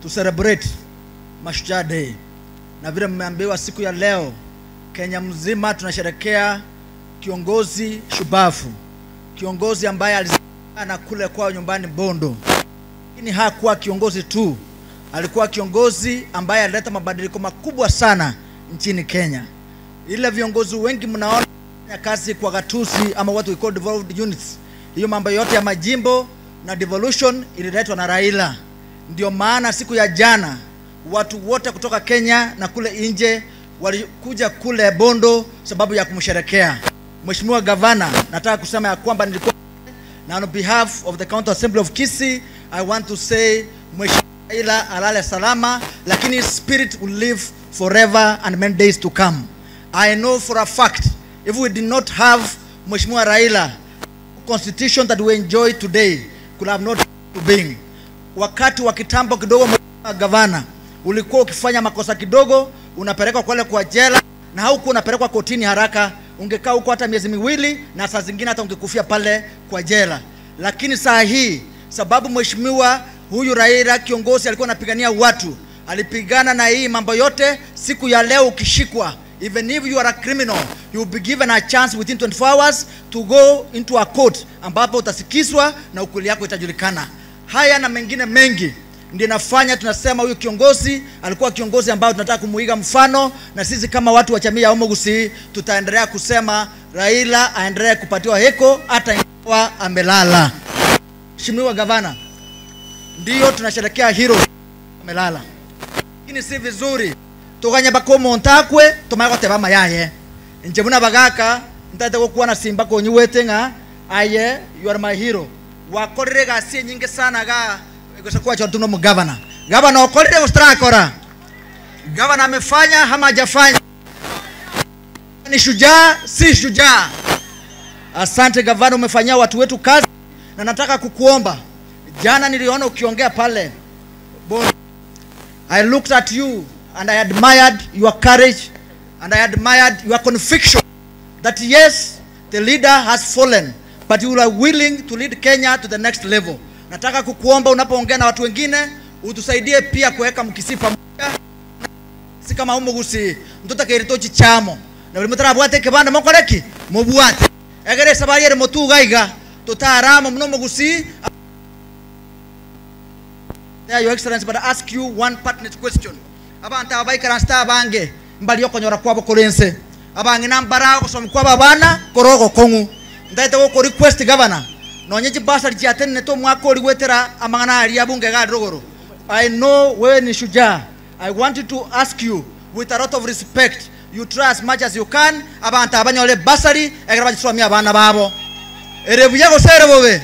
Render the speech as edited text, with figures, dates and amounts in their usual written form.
to celebrate Mashujaa Day. Na vile mmeambiwa siku ya leo Kenya mzima tunasherehekea kiongozi shubafu. Kiongozi ambaye alizana kule kwao nyumbani Bondo. Lakini hakuwa kiongozi tu. Alikuwa kiongozi ambaye alileta mabadiliko makubwa sana nchini Kenya. Ile viongozi wengi mnaona kazi kwa gatuzi ama what we call devolved units. Hiyo mambo yote ya majimbo na devolution ililetwa na Raila. Ndio maana siku ya jana watu wote kutoka Kenya na kule nje walikuja kule Bondo sababu ya kumsherehekea. Mheshimiwa Gavana, nataka kusema ya kwamba nilikuwa na on behalf of the County Assembly of Kisii, I want to say Mheshimiwa Raila alale salama, lakini his spirit will live forever and many days to come. I know for a fact if we did not have Mheshimiwa Raila, constitution that we enjoy today could have not to being. Wakati wa kitambo kidogo Mheshimiwa Gavana, ulikuwa ukifanya makosa kidogo unapelekwa kwa jela na haukuwa unapelekwa kotini haraka, ungekaa huko hata miezi miwili na saa zingine hata ungekufia pale kwa jela. Lakini saa hii sababu Mheshimiwa huyu Raila kiongozi alikuwa anapigania watu, alipigana na hii mambo yote, siku ya leo ukishikwa, even if you are a criminal, you will be given a chance within 24 hours to go into a court ambapo utasikizwa na ukweli yako itajulikana. Haya na mengine mengi ndio nafanya tunasema huyu kiongozi alikuwa kiongozi ambao tunataka kumuiga mfano, na sisi kama watu wa jamii ya Homo Gusii tutaendelea kusema Raila aendelee kupatiwa heko hata ingawa amelala. Mheshimiwa Gavana, ndio tunasherehekea hero amelala. Lakini si vizuri tuganye bakomo ntakwe tumagote bama yaye. Nje muna Bagaka ntate kuwa na simba ko nyuwete nga aye you are my hero. Wakorire gasi nyingi sana ga kwa cha tuno mgavana. Gavana okorire gustrakora. Gavana amefanya ama hajafanya? Ni shujaa si shujaa? Asante gavana, umefanyia watu wetu kazi na nataka kukuomba. Jana niliona ukiongea pale Bondo. I looked at you and I admired your courage and I admired your conviction that yes, the leader has fallen, but you are willing to lead Kenya to the next level. Nataka kukuomba unapoongea na watu wengine utusaidie pia kuweka mkisipa moja. Si kama Homo Gusii mtoto kairitochi chamo na bali mutara bwate kebanda mokoreki mubuate egere sabari ere motu gaiga tutarama mno Homo Gusii. Your Excellency, but I ask you one pertinent question. Abanta abaikara sta bange mbali yokonyora kwabo kolense abange nambara ko som kwaba bana korogo kongu ndaite ko request governor nonyeji basari chiatene to mwako oliwetera amangana ali abunge ga rogoro. I know wewe ni shujaa. I want you to ask you with a lot of respect, you try as much as you can abanta abanyole basari egera bajisomya abana babo erebuye go sere bobe